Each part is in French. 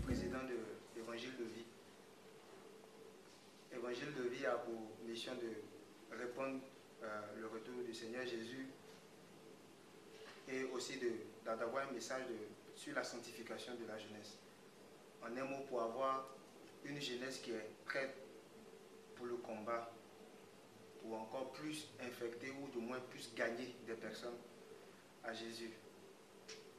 Président de l'Évangile de vie. L'Évangile de vie a pour mission de répondre le retour du Seigneur Jésus et aussi d'avoir un message sur la sanctification de la jeunesse. En un mot, pour avoir une jeunesse qui est prête pour le combat, ou encore plus infecter ou du moins plus gagner des personnes à Jésus.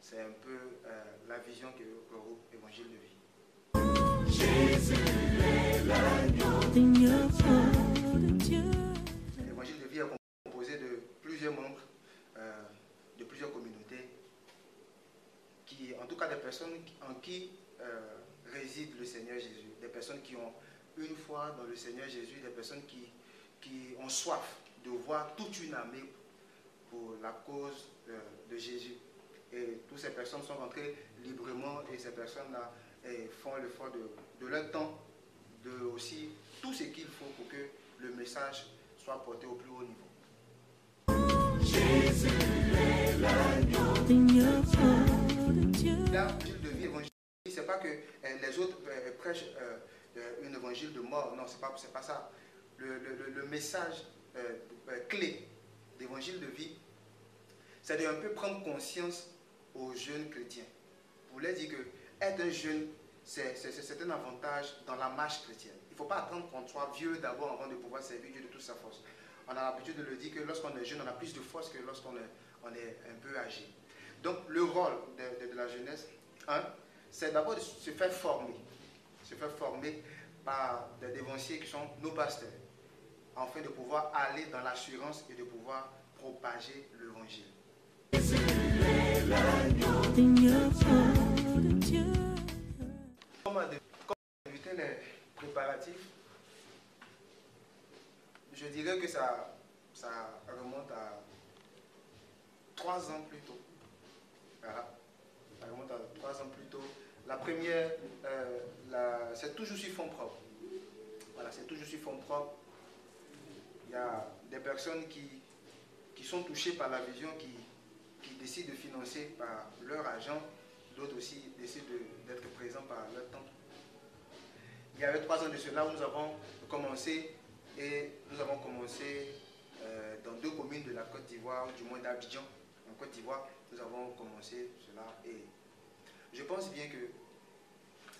C'est un peu la vision que regroupe l'Évangile de vie. Jésus est l'agneau. L'Évangile de vie est composé de plusieurs membres, de plusieurs communautés, qui, en tout cas des personnes en qui réside le Seigneur Jésus, des personnes qui ont une foi dans le Seigneur Jésus, des personnes qui ont soif de voir toute une armée pour la cause de Jésus. Et toutes ces personnes sont rentrées librement et ces personnes-là font l'effort de leur temps, de aussi tout ce qu'il faut pour que le message soit porté au plus haut niveau. Jésus est l'agneau. L'évangile de vie évangile, c'est pas que les autres prêchent un évangile de mort, non, c'est pas ça. Le message clé d'évangile de vie, c'est de un peu prendre conscience aux jeunes chrétiens. Pour leur dire que être un jeune, c'est un avantage dans la marche chrétienne. Il ne faut pas attendre qu'on soit vieux d'abord avant de pouvoir servir Dieu de toute sa force. On a l'habitude de le dire que lorsqu'on est jeune, on a plus de force que lorsqu'on est un peu âgé. Donc le rôle de la jeunesse, c'est d'abord de se faire former. Se faire former par des dévanciers qui sont nos pasteurs, afin de pouvoir aller dans l'assurance et de pouvoir propager l'évangile. Comme débuter les préparatifs, je dirais que ça remonte à 3 ans plus tôt. Voilà. Ça remonte à 3 ans plus tôt. La première, c'est toujours sur fonds propres. Voilà, c'est toujours sur fonds propres. Il y a des personnes qui sont touchées par la vision, qui décident de financer par leur argent, d'autres aussi décident d'être présents par leur temps. Il y avait 3 ans de cela où nous avons commencé dans 2 communes de la Côte d'Ivoire, du moins d'Abidjan, en Côte d'Ivoire, nous avons commencé cela et je pense bien que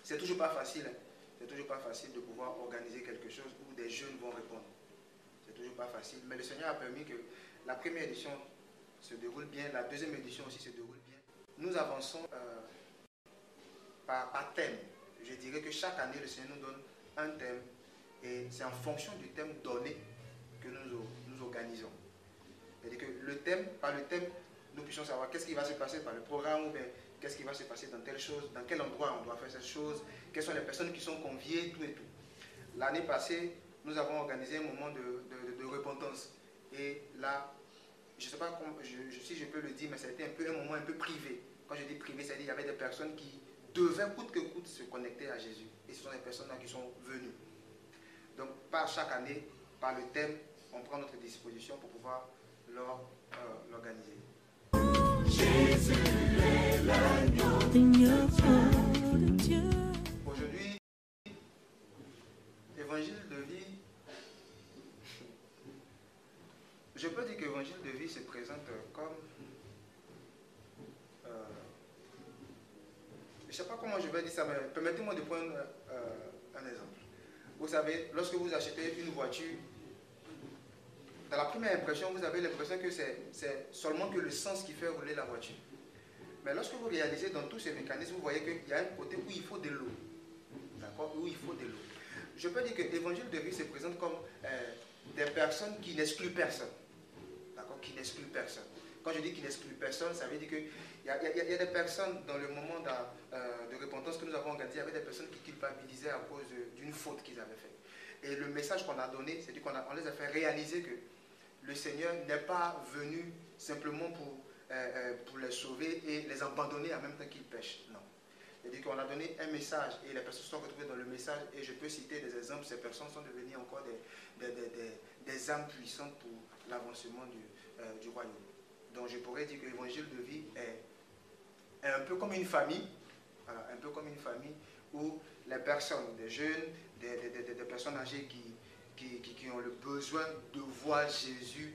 c'est toujours pas facile, c'est toujours pas facile de pouvoir organiser quelque chose où des jeunes vont répondre. C'est toujours pas facile, mais le Seigneur a permis que la première édition se déroule bien, la deuxième édition aussi se déroule bien. Nous avançons par thème. Je dirais que chaque année, le Seigneur nous donne un thème et c'est en fonction du thème donné que nous organisons. C'est-à-dire que le thème, par le thème, nous puissions savoir qu'est-ce qui va se passer par le programme ou bien qu'est-ce qui va se passer dans telle chose, dans quel endroit on doit faire cette chose, quelles sont les personnes qui sont conviées, tout et tout. L'année passée, nous avons organisé un moment de repentance. Et là, je ne sais pas si je peux le dire, mais ça a été un moment un peu privé. Quand je dis privé, c'est-à-dire qu'il y avait des personnes qui devaient coûte que coûte se connecter à Jésus. Et ce sont des personnes-là qui sont venues. Donc, par chaque année, par le thème, on prend notre disposition pour pouvoir l'organiser. Jésus est l'agneau. Aujourd'hui, évangile de vie, je peux dire que l'évangile de vie se présente comme, je ne sais pas comment je vais dire ça, mais permettez-moi de prendre un exemple. Vous savez, lorsque vous achetez une voiture, dans la première impression, vous avez l'impression que c'est seulement que le sens qui fait rouler la voiture. Mais lorsque vous réalisez dans tous ces mécanismes, vous voyez qu'il y a un côté où il faut de l'eau. D'accord? Où il faut de l'eau. Je peux dire que l'évangile de vie se présente comme des personnes qui n'excluent personne. D'accord? Qui n'excluent personne. Quand je dis qu'il n'exclut personne, ça veut dire qu'il y a des personnes dans le moment de repentance que nous avons organisé, il y avait des personnes qui culpabilisaient à cause d'une faute qu'ils avaient faite. Et le message qu'on a donné, c'est qu'on les a fait réaliser que le Seigneur n'est pas venu simplement pour les sauver et les abandonner en même temps qu'ils pêchent. Non. C'est-à-dire qu'on a donné un message et les personnes se sont retrouvées dans le message et je peux citer des exemples. Ces personnes sont devenues encore des âmes puissantes pour l'avancement du royaume. Donc je pourrais dire que l'évangile de vie est un peu comme une famille, voilà, un peu comme une famille où les personnes, des jeunes, des personnes âgées qui ont le besoin de voir Jésus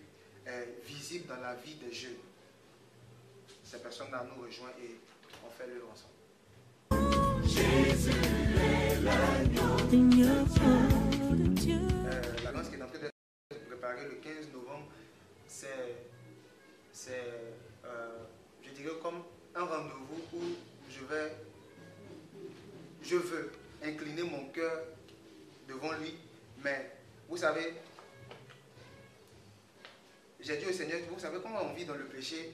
visible dans la vie des jeunes, ces personnes-là nous rejoignent et on fait l'œuvre ensemble. Jésus est l'agneau de Dieu. L'annonce qui est en train d'être préparée le 15 novembre, c'est je dirais comme un rendez-vous où je veux incliner mon cœur devant lui, mais vous savez, j'ai dit au Seigneur, vous savez comment on vit dans le péché,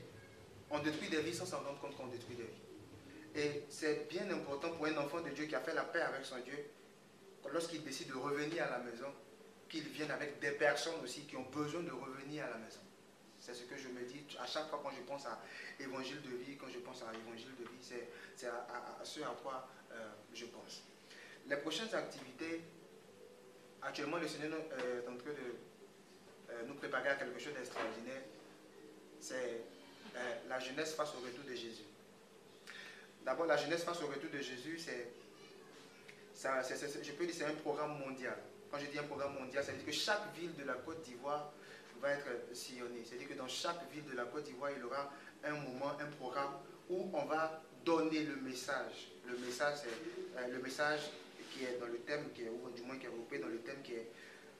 on détruit des vies sans s'en rendre compte qu'on détruit des vies. Et c'est bien important pour un enfant de Dieu qui a fait la paix avec son Dieu, lorsqu'il décide de revenir à la maison, qu'il vienne avec des personnes aussi qui ont besoin de revenir à la maison. C'est ce que je me dis à chaque fois quand je pense à l'évangile de vie, quand je pense à l'évangile de vie, c'est à ce à quoi je pense. Les prochaines activités, actuellement le Seigneur est en train de nous préparer à quelque chose d'extraordinaire. C'est la jeunesse face au retour de Jésus. D'abord, la jeunesse face au retour de Jésus, je peux dire c'est un programme mondial. Quand je dis un programme mondial, ça veut dire que chaque ville de la Côte d'Ivoire va être sillonnée. C'est-à-dire que dans chaque ville de la Côte d'Ivoire, il y aura un moment, un programme où on va donner le message. Le message, c'est le message qui est dans le thème, ou du moins qui est regroupé dans le thème qui est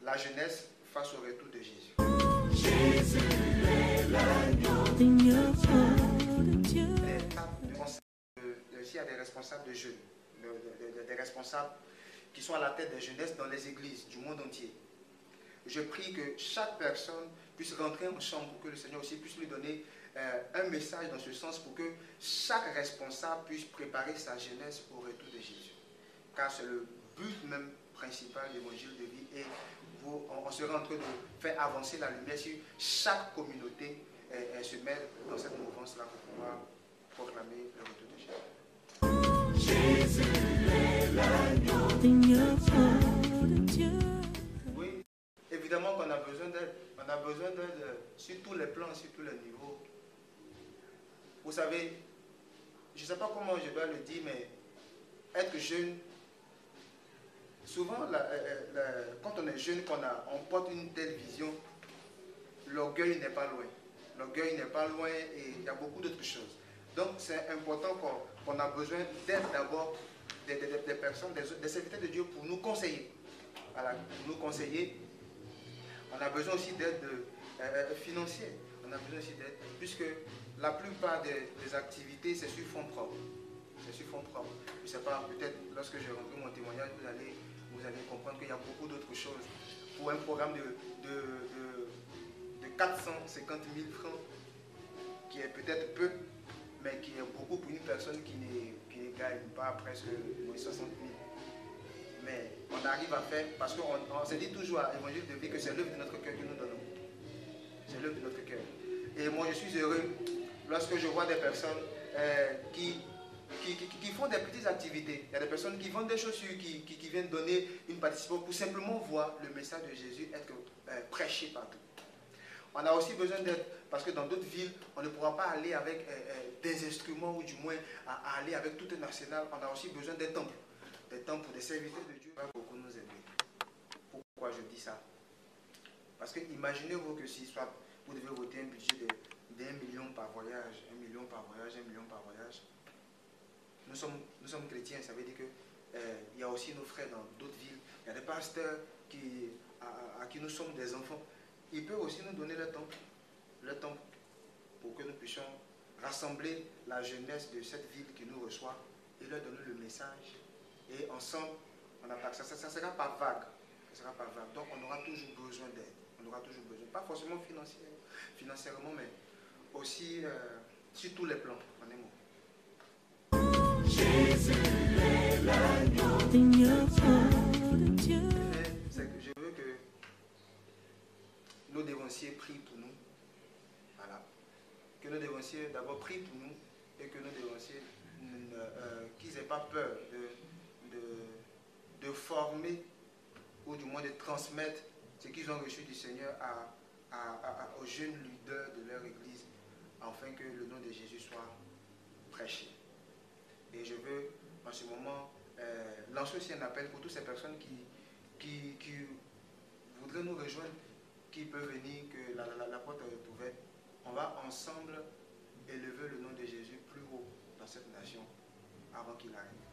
la jeunesse face au retour de Jésus. Jésus est l'agneau de Dieu. Il y a des responsables de jeunes, des responsables qui sont à la tête des jeunesses dans les églises du monde entier. Je prie que chaque personne puisse rentrer en chambre pour que le Seigneur aussi puisse lui donner un message dans ce sens pour que chaque responsable puisse préparer sa jeunesse au retour de Jésus. Car c'est le but même principal de l'évangile de vie et on sera en train de faire avancer la lumière sur chaque communauté et se met dans cette mouvance-là pour pouvoir proclamer le retour de Jésus. Jésus est l'agneau de Dieu. Oui, évidemment qu'on a besoin d'aide. On a besoin d'aide sur tous les plans, sur tous les niveaux. Vous savez, je ne sais pas comment je dois le dire, mais être jeune, souvent, quand on est jeune, on porte une telle vision, l'orgueil n'est pas loin. L'orgueil n'est pas loin et il y a beaucoup d'autres choses. Donc, c'est important qu'on a besoin d'aide d'abord des personnes, des serviteurs de Dieu pour nous conseiller. Voilà, pour nous conseiller. On a besoin aussi d'aide financière. On a besoin aussi d'aide, puisque la plupart des activités, c'est sur fonds propres. C'est sur fonds propres. Je ne sais pas, peut-être lorsque je rentre mon témoignage, vous allez comprendre qu'il y a beaucoup d'autres choses. Pour un programme de 450 000 francs, qui est peut-être peu, mais qui est beaucoup pour une personne qui ne gagne pas presque 60 000. Mais on arrive à faire, parce qu'on se dit toujours à l'évangile de vie que c'est l'œuvre de notre cœur que nous donnons. C'est l'œuvre de notre cœur. Et moi je suis heureux lorsque je vois des personnes qui font des petites activités. Il y a des personnes qui vendent des chaussures, qui viennent donner une participation pour simplement voir le message de Jésus être prêché partout. On a aussi besoin d'aide, parce que dans d'autres villes, on ne pourra pas aller avec des instruments ou du moins à aller avec tout un arsenal. On a aussi besoin des temples pour des serviteurs de Dieu. Ça va beaucoup nous aider. Pourquoi je dis ça? Parce que imaginez-vous que si soit vous devez voter un budget d'1 million par voyage, 1 million par voyage, 1 million par voyage. Nous sommes chrétiens, ça veut dire que il y a aussi nos frères dans d'autres villes. Il y a des pasteurs à qui nous sommes des enfants. Ils peuvent aussi nous donner le temps pour que nous puissions rassembler la jeunesse de cette ville qui nous reçoit et leur donner le message. Et ensemble, ça ne sera pas vague. Ça sera pas vague. Donc on aura toujours besoin d'aide. On aura toujours besoin, pas forcément financièrement, mais aussi sur tous les plans, en un mot. Jésus est l'agneau de Dieu. C'est que je veux que nos dévanciers prient pour nous. Voilà. Que nos dévanciers d'abord prient pour nous et que nos dévanciers qu'ils n'aient pas peur de former ou du moins de transmettre ce qu'ils ont reçu du Seigneur aux jeunes leaders de leur église afin que le nom de Jésus soit prêché. Et je veux en ce moment lancer aussi un appel pour toutes ces personnes qui voudraient nous rejoindre, qui peuvent venir, que la porte est ouverte. On va ensemble élever le nom de Jésus plus haut dans cette nation avant qu'il arrive.